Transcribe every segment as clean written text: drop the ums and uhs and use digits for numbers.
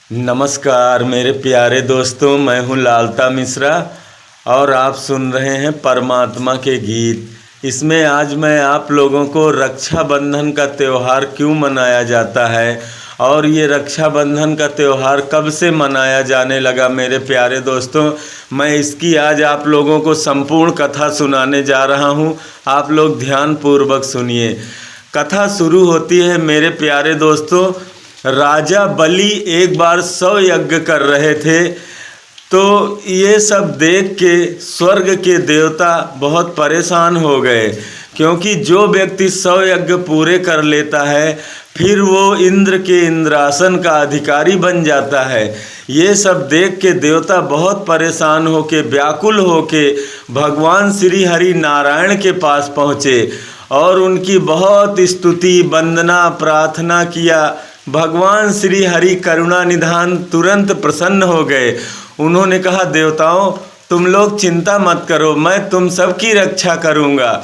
नमस्कार मेरे प्यारे दोस्तों, मैं हूं लालता मिश्रा और आप सुन रहे हैं परमात्मा के गीत। इसमें आज मैं आप लोगों को रक्षाबंधन का त्यौहार क्यों मनाया जाता है और ये रक्षाबंधन का त्यौहार कब से मनाया जाने लगा मेरे प्यारे दोस्तों, मैं इसकी आज आप लोगों को संपूर्ण कथा सुनाने जा रहा हूं। आप लोग ध्यानपूर्वक सुनिए। कथा शुरू होती है मेरे प्यारे दोस्तों। राजा बलि एक बार 100 यज्ञ कर रहे थे, तो ये सब देख के स्वर्ग के देवता बहुत परेशान हो गए, क्योंकि जो व्यक्ति 100 यज्ञ पूरे कर लेता है फिर वो इंद्र के इंद्रासन का अधिकारी बन जाता है। ये सब देख के देवता बहुत परेशान होके, व्याकुल होके भगवान श्री हरि नारायण के पास पहुँचे और उनकी बहुत स्तुति वंदना प्रार्थना किया। भगवान श्री हरि करुणा निधान तुरंत प्रसन्न हो गए। उन्होंने कहा, देवताओं तुम लोग चिंता मत करो, मैं तुम सबकी रक्षा करूँगा।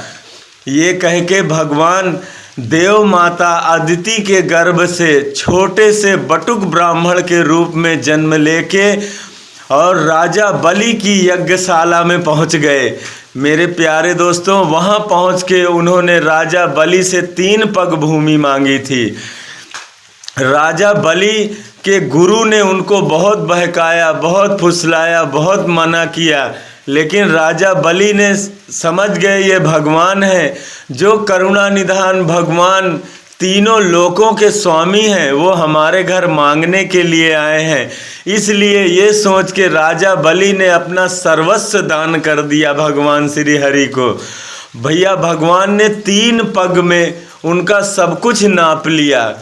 ये कह के भगवान देव माता अदिति के गर्भ से छोटे से बटुक ब्राह्मण के रूप में जन्म लेके और राजा बलि की यज्ञशाला में पहुंच गए। मेरे प्यारे दोस्तों, वहां पहुंच के उन्होंने राजा बलि से 3 पग भूमि मांगी थी। राजा बलि के गुरु ने उनको बहुत बहकाया, बहुत फुसलाया, बहुत मना किया, लेकिन राजा बलि ने समझ गए ये भगवान है, जो करुणा निधान भगवान तीनों लोकों के स्वामी हैं, वो हमारे घर मांगने के लिए आए हैं। इसलिए ये सोच के राजा बलि ने अपना सर्वस्व दान कर दिया भगवान श्री हरि को। भैया भगवान ने 3 पग में उनका सब कुछ नाप लिया।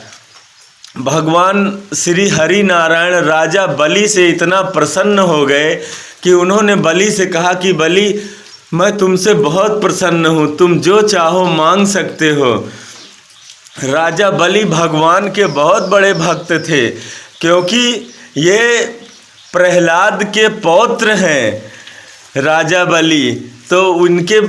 भगवान श्री हरि नारायण राजा बलि से इतना प्रसन्न हो गए कि उन्होंने बलि से कहा कि बलि, मैं तुमसे बहुत प्रसन्न हूँ, तुम जो चाहो मांग सकते हो। राजा बलि भगवान के बहुत बड़े भक्त थे, क्योंकि ये प्रहलाद के पौत्र हैं राजा बलि, तो उनके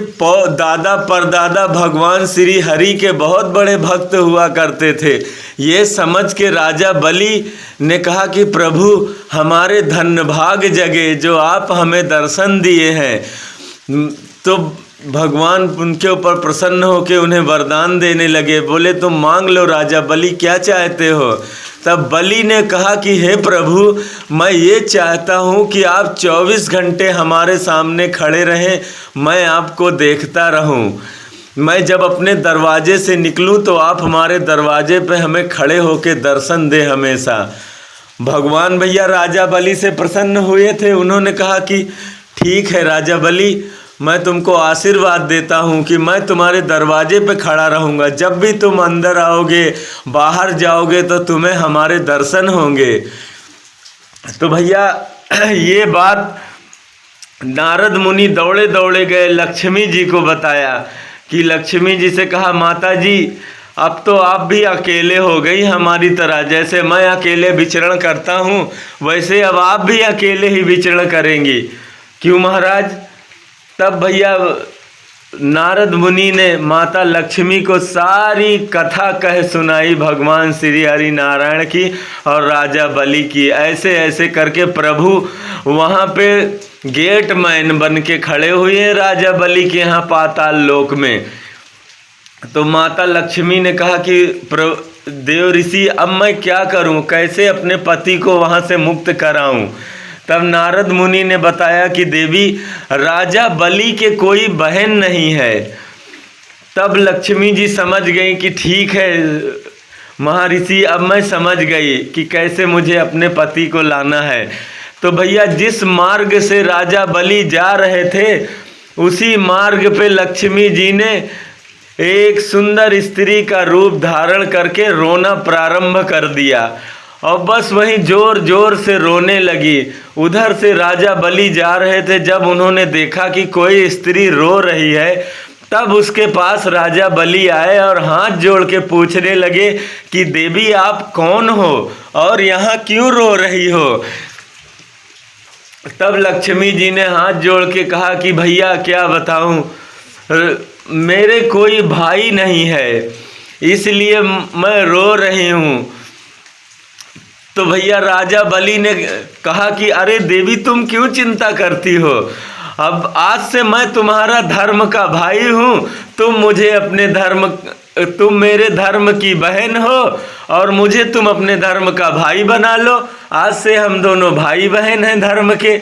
दादा परदादा भगवान श्री हरि के बहुत बड़े भक्त हुआ करते थे। ये समझ के राजा बलि ने कहा कि प्रभु हमारे धन्य भाग जगे जो आप हमें दर्शन दिए हैं। तो भगवान उनके ऊपर प्रसन्न होकर उन्हें वरदान देने लगे। बोले तुम मांग लो राजा बलि, क्या चाहते हो। तब बलि ने कहा कि हे प्रभु, मैं ये चाहता हूँ कि आप 24 घंटे हमारे सामने खड़े रहें, मैं आपको देखता रहूँ। मैं जब अपने दरवाजे से निकलूँ तो आप हमारे दरवाजे पे हमें खड़े होकर दर्शन दे हमेशा। भगवान भैया राजा बलि से प्रसन्न हुए थे। उन्होंने कहा कि ठीक है राजा बलि, मैं तुमको आशीर्वाद देता हूँ कि मैं तुम्हारे दरवाजे पे खड़ा रहूँगा। जब भी तुम अंदर आओगे, बाहर जाओगे तो तुम्हें हमारे दर्शन होंगे। तो भैया ये बात नारद मुनि दौड़े दौड़े गए, लक्ष्मी जी को बताया कि लक्ष्मी जी से कहा, माता जी अब तो आप भी अकेले हो गई हमारी तरह। जैसे मैं अकेले विचरण करता हूँ वैसे अब आप भी अकेले ही विचरण करेंगी। क्यों महाराज। तब भैया नारद मुनि ने माता लक्ष्मी को सारी कथा कह सुनाई भगवान श्री हरि नारायण की और राजा बलि की। ऐसे ऐसे करके प्रभु वहाँ पे गेट मैन बन के खड़े हुए हैं राजा बलि के यहाँ पाताल लोक में। तो माता लक्ष्मी ने कहा कि देव ऋषि अब मैं क्या करूँ, कैसे अपने पति को वहाँ से मुक्त कराऊँ। तब नारद मुनि ने बताया कि देवी राजा बलि के कोई बहन नहीं है। तब लक्ष्मी जी समझ गई कि ठीक है महर्षि, अब मैं समझ गई कि कैसे मुझे अपने पति को लाना है। तो भैया जिस मार्ग से राजा बलि जा रहे थे उसी मार्ग पे लक्ष्मी जी ने एक सुंदर स्त्री का रूप धारण करके रोना प्रारंभ कर दिया और बस वहीं जोर जोर से रोने लगी। उधर से राजा बलि जा रहे थे, जब उन्होंने देखा कि कोई स्त्री रो रही है तब उसके पास राजा बलि आए और हाथ जोड़ के पूछने लगे कि देवी आप कौन हो और यहाँ क्यों रो रही हो। तब लक्ष्मी जी ने हाथ जोड़ के कहा कि भैया क्या बताऊं, मेरे कोई भाई नहीं है इसलिए मैं रो रही हूँ। तो भैया राजा बलि ने कहा कि अरे देवी तुम क्यों चिंता करती हो, अब आज से मैं तुम्हारा धर्म का भाई हूँ, तुम मेरे धर्म की बहन हो और मुझे तुम अपने धर्म का भाई बना लो। आज से हम दोनों भाई बहन हैं धर्म के।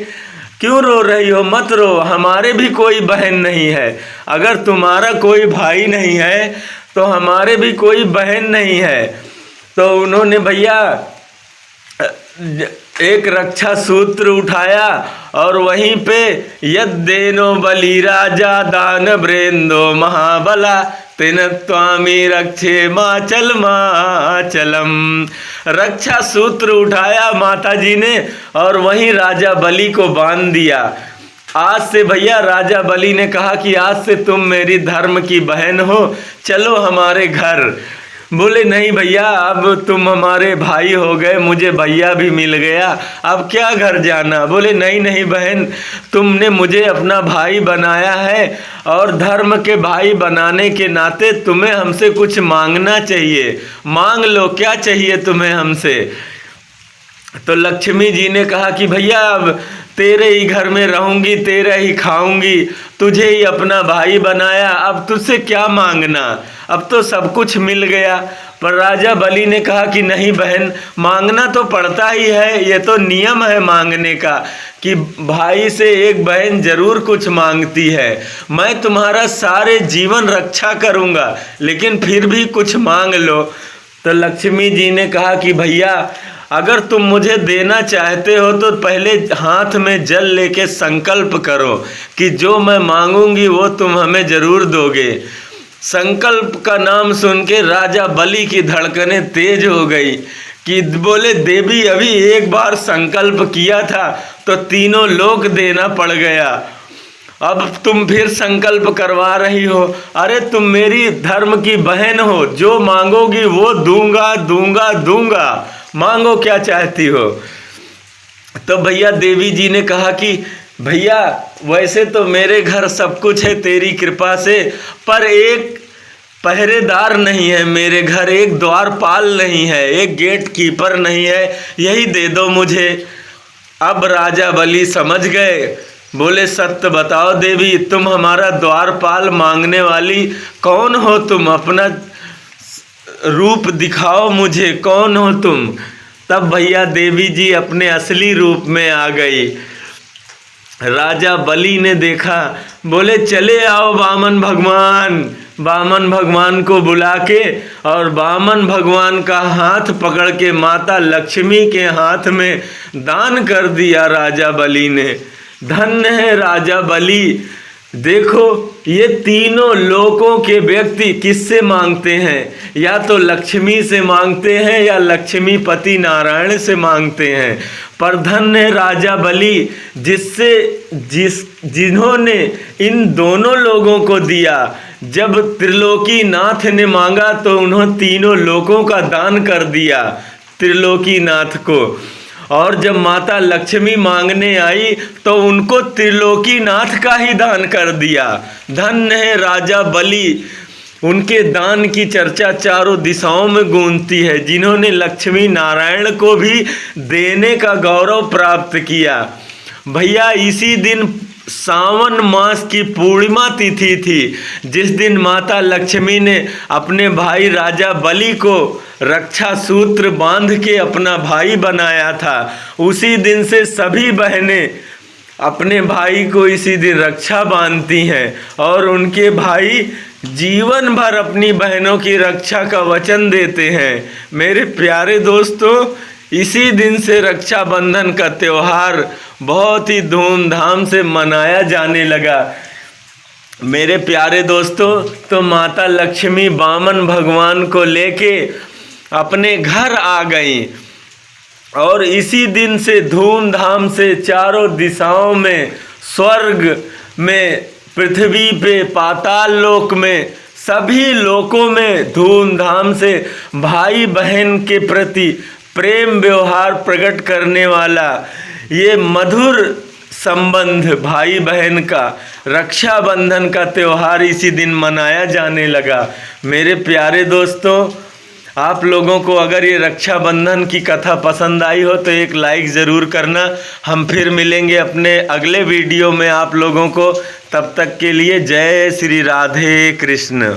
क्यों रो रही हो, मत रो, हमारे भी कोई बहन नहीं है। अगर तुम्हारा कोई भाई नहीं है तो हमारे भी कोई बहन नहीं है। तो उन्होंने भैया एक रक्षा सूत्र उठाया और वहीं पे यद्देनो बलि राजा दान ब्रेंदो महाबला तेन त्वामी रक्षे माचलम। रक्षा सूत्र उठाया माता जी ने और वहीं राजा बलि को बांध दिया। आज से भैया राजा बलि ने कहा कि आज से तुम मेरी धर्म की बहन हो, चलो हमारे घर। बोले नहीं भैया, अब तुम हमारे भाई हो गए, मुझे भैया भी मिल गया, अब क्या घर जाना। बोले नहीं नहीं बहन, तुमने मुझे अपना भाई बनाया है और धर्म के भाई बनाने के नाते तुम्हें हमसे कुछ मांगना चाहिए, मांग लो, क्या चाहिए तुम्हें हमसे। तो लक्ष्मी जी ने कहा कि भैया अब तेरे ही घर में रहूंगी, तेरे ही खाऊंगी, तुझे ही अपना भाई बनाया, अब तुझसे क्या मांगना, अब तो सब कुछ मिल गया। पर राजा बलि ने कहा कि नहीं बहन, मांगना तो पड़ता ही है, ये तो नियम है मांगने का कि भाई से एक बहन जरूर कुछ मांगती है। मैं तुम्हारा सारे जीवन रक्षा करूंगा, लेकिन फिर भी कुछ मांग लो। तो लक्ष्मी जी ने कहा कि भैया अगर तुम मुझे देना चाहते हो तो पहले हाथ में जल लेके संकल्प करो कि जो मैं मांगूंगी वो तुम हमें जरूर दोगे। संकल्प का नाम सुन के राजा बलि की धड़कनें तेज हो गई कि बोले देवी अभी एक बार संकल्प किया था तो तीनों लोक देना पड़ गया, अब तुम फिर संकल्प करवा रही हो। अरे तुम मेरी धर्म की बहन हो, जो मांगोगी वो दूंगा दूंगा दूंगा, मांगो क्या चाहती हो। तो भैया देवी जी ने कहा कि भैया वैसे तो मेरे घर सब कुछ है तेरी कृपा से, पर एक पहरेदार नहीं है मेरे घर, एक द्वारपाल नहीं है, एक गेट कीपर नहीं है, यही दे दो मुझे। अब राजा बलि समझ गए, बोले सत्य बताओ देवी, तुम हमारा द्वारपाल मांगने वाली कौन हो, तुम अपना रूप दिखाओ मुझे, कौन हो तुम। तब भैया देवी जी अपने असली रूप में आ गई। राजा बलि ने देखा, बोले चले आओ वामन भगवान। वामन भगवान को बुला के और वामन भगवान का हाथ पकड़ के माता लक्ष्मी के हाथ में दान कर दिया राजा बलि ने। धन्य है राजा बलि। देखो ये तीनों लोकों के व्यक्ति किससे मांगते हैं, या तो लक्ष्मी से मांगते हैं या लक्ष्मीपति नारायण से मांगते हैं, पर धन्य राजा बलि जिन्होंने इन दोनों लोगों को दिया। जब त्रिलोकी नाथ ने मांगा तो उन्होंने तीनों लोकों का दान कर दिया त्रिलोकी नाथ को, और जब माता लक्ष्मी मांगने आई तो उनको त्रिलोकी नाथ का ही दान कर दिया। धन्य है राजा बलि, उनके दान की चर्चा चारों दिशाओं में गूंजती है, जिन्होंने लक्ष्मी नारायण को भी देने का गौरव प्राप्त किया। भैया इसी दिन सावन मास की पूर्णिमा तिथि थी, जिस दिन माता लक्ष्मी ने अपने भाई राजा बलि को रक्षा सूत्र बांध के अपना भाई बनाया था। उसी दिन से सभी बहनें अपने भाई को इसी दिन रक्षा बांधती हैं और उनके भाई जीवन भर अपनी बहनों की रक्षा का वचन देते हैं। मेरे प्यारे दोस्तों, इसी दिन से रक्षाबंधन का त्यौहार बहुत ही धूमधाम से मनाया जाने लगा। मेरे प्यारे दोस्तों, तो माता लक्ष्मी वामन भगवान को लेके अपने घर आ गई और इसी दिन से धूमधाम से चारों दिशाओं में, स्वर्ग में, पृथ्वी पे, पाताल लोक में, सभी लोकों में धूमधाम से भाई बहन के प्रति प्रेम व्यवहार प्रकट करने वाला ये मधुर संबंध भाई बहन का, रक्षाबंधन का त्यौहार इसी दिन मनाया जाने लगा। मेरे प्यारे दोस्तों, आप लोगों को अगर ये रक्षाबंधन की कथा पसंद आई हो तो एक लाइक ज़रूर करना। हम फिर मिलेंगे अपने अगले वीडियो में आप लोगों को। तब तक के लिए जय श्री राधे कृष्ण।